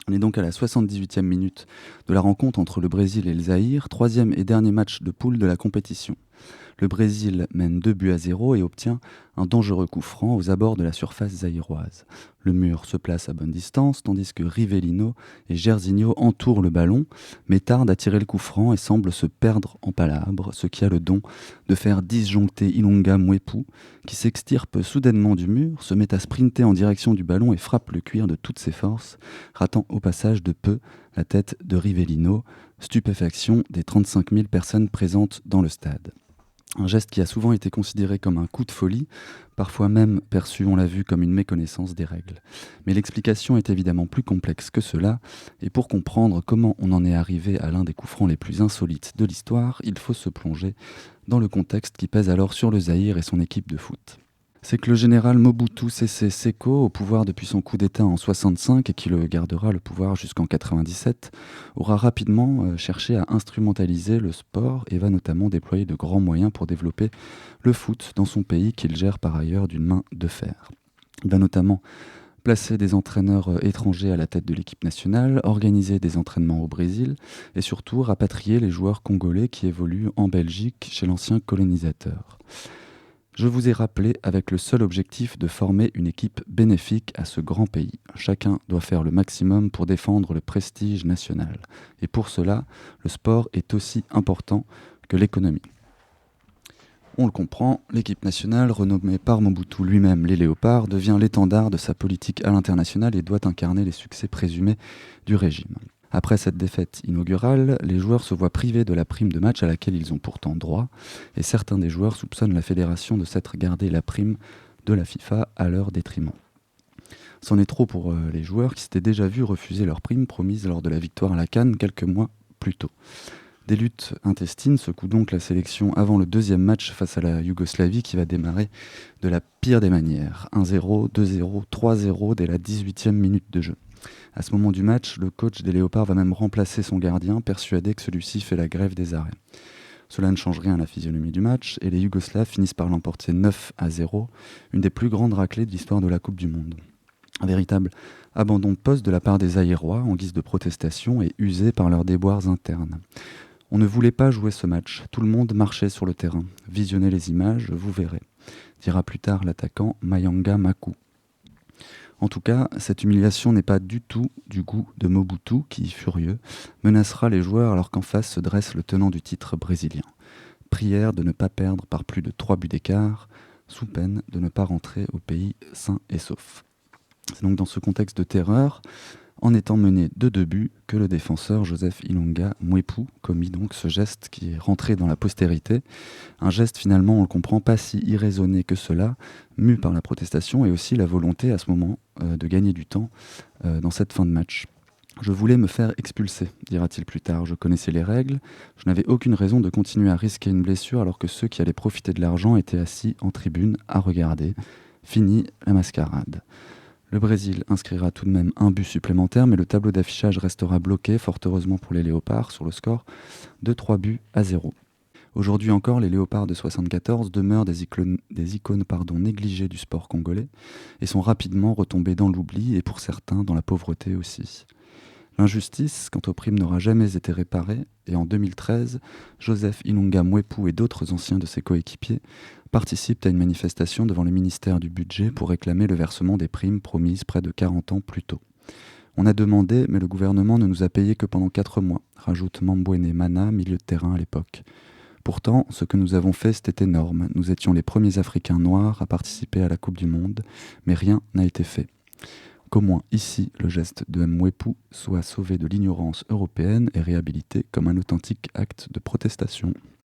On est donc à la 78e minute de la rencontre entre le Brésil et le Zaïre, troisième et dernier match de poule de la compétition. Le Brésil mène 2 buts à 0 et obtient un dangereux coup franc aux abords de la surface zaïroise. Le mur se place à bonne distance, tandis que Rivellino et Jairzinho entourent le ballon, mais tardent à tirer le coup franc et semblent se perdre en palabres, ce qui a le don de faire disjoncter Ilunga Mwepu, qui s'extirpe soudainement du mur, se met à sprinter en direction du ballon et frappe le cuir de toutes ses forces, ratant au passage de peu la tête de Rivellino, stupéfaction des 35 000 personnes présentes dans le stade. Un geste qui a souvent été considéré comme un coup de folie, parfois même perçu, on l'a vu, comme une méconnaissance des règles. Mais l'explication est évidemment plus complexe que cela, et pour comprendre comment on en est arrivé à l'un des coups francs les plus insolites de l'histoire, il faut se plonger dans le contexte qui pèse alors sur le Zaïre et son équipe de foot. C'est que le général Mobutu Sese Seko, au pouvoir depuis son coup d'État en 65 et qui le gardera le pouvoir jusqu'en 97, aura rapidement cherché à instrumentaliser le sport et va notamment déployer de grands moyens pour développer le foot dans son pays qu'il gère par ailleurs d'une main de fer. Il va notamment placer des entraîneurs étrangers à la tête de l'équipe nationale, organiser des entraînements au Brésil et surtout rapatrier les joueurs congolais qui évoluent en Belgique chez l'ancien colonisateur. Je vous ai rappelé avec le seul objectif de former une équipe bénéfique à ce grand pays. Chacun doit faire le maximum pour défendre le prestige national. Et pour cela, le sport est aussi important que l'économie. On le comprend, l'équipe nationale, renommée par Mobutu lui-même les Léopards, devient l'étendard de sa politique à l'international et doit incarner les succès présumés du régime. Après cette défaite inaugurale, les joueurs se voient privés de la prime de match à laquelle ils ont pourtant droit, et certains des joueurs soupçonnent la fédération de s'être gardé la prime de la FIFA à leur détriment. C'en est trop pour les joueurs qui s'étaient déjà vus refuser leur prime promise lors de la victoire à la CAN quelques mois plus tôt. Des luttes intestines secouent donc la sélection avant le deuxième match face à la Yougoslavie qui va démarrer de la pire des manières. 1-0, 2-0, 3-0 dès la 18e minute de jeu. À ce moment du match, le coach des Léopards va même remplacer son gardien, persuadé que celui-ci fait la grève des arrêts. Cela ne change rien à la physionomie du match, et les Yougoslaves finissent par l'emporter 9-0, une des plus grandes raclées de l'histoire de la Coupe du Monde. Un véritable abandon de poste de la part des Zaïrois en guise de protestation et usé par leurs déboires internes. On ne voulait pas jouer ce match, tout le monde marchait sur le terrain. Visionnez les images, vous verrez, dira plus tard l'attaquant Mayanga Maku. En tout cas, cette humiliation n'est pas du tout du goût de Mobutu qui, furieux, menacera les joueurs alors qu'en face se dresse le tenant du titre brésilien. Prière de ne pas perdre par plus de 3 buts d'écart, sous peine de ne pas rentrer au pays sain et sauf. C'est donc dans ce contexte de terreur, en étant mené de 2 buts, que le défenseur Joseph Ilunga Mwepu commit donc ce geste qui est rentré dans la postérité. Un geste finalement, on le comprend, pas si irraisonné que cela, mu par la protestation et aussi la volonté à ce moment de gagner du temps dans cette fin de match. Je voulais me faire expulser, dira-t-il plus tard. Je connaissais les règles, je n'avais aucune raison de continuer à risquer une blessure alors que ceux qui allaient profiter de l'argent étaient assis en tribune à regarder. Fini la mascarade. Le Brésil inscrira tout de même un but supplémentaire, mais le tableau d'affichage restera bloqué, fort heureusement pour les Léopards, sur le score de 3-0. Aujourd'hui encore, les Léopards de 74 demeurent des icônes négligées du sport congolais et sont rapidement retombés dans l'oubli et pour certains dans la pauvreté aussi. L'injustice, quant aux primes, n'aura jamais été réparée et en 2013, Joseph Ilunga Mwepu et d'autres anciens de ses coéquipiers participent à une manifestation devant le ministère du Budget pour réclamer le versement des primes promises près de 40 ans plus tôt. On a demandé, mais le gouvernement ne nous a payé que pendant 4 mois, rajoute Mambwene Mana, milieu de terrain à l'époque. Pourtant, ce que nous avons fait, c'était énorme. Nous étions les premiers Africains noirs à participer à la Coupe du Monde, mais rien n'a été fait. Qu'au moins ici, le geste de Mwepu soit sauvé de l'ignorance européenne et réhabilité comme un authentique acte de protestation.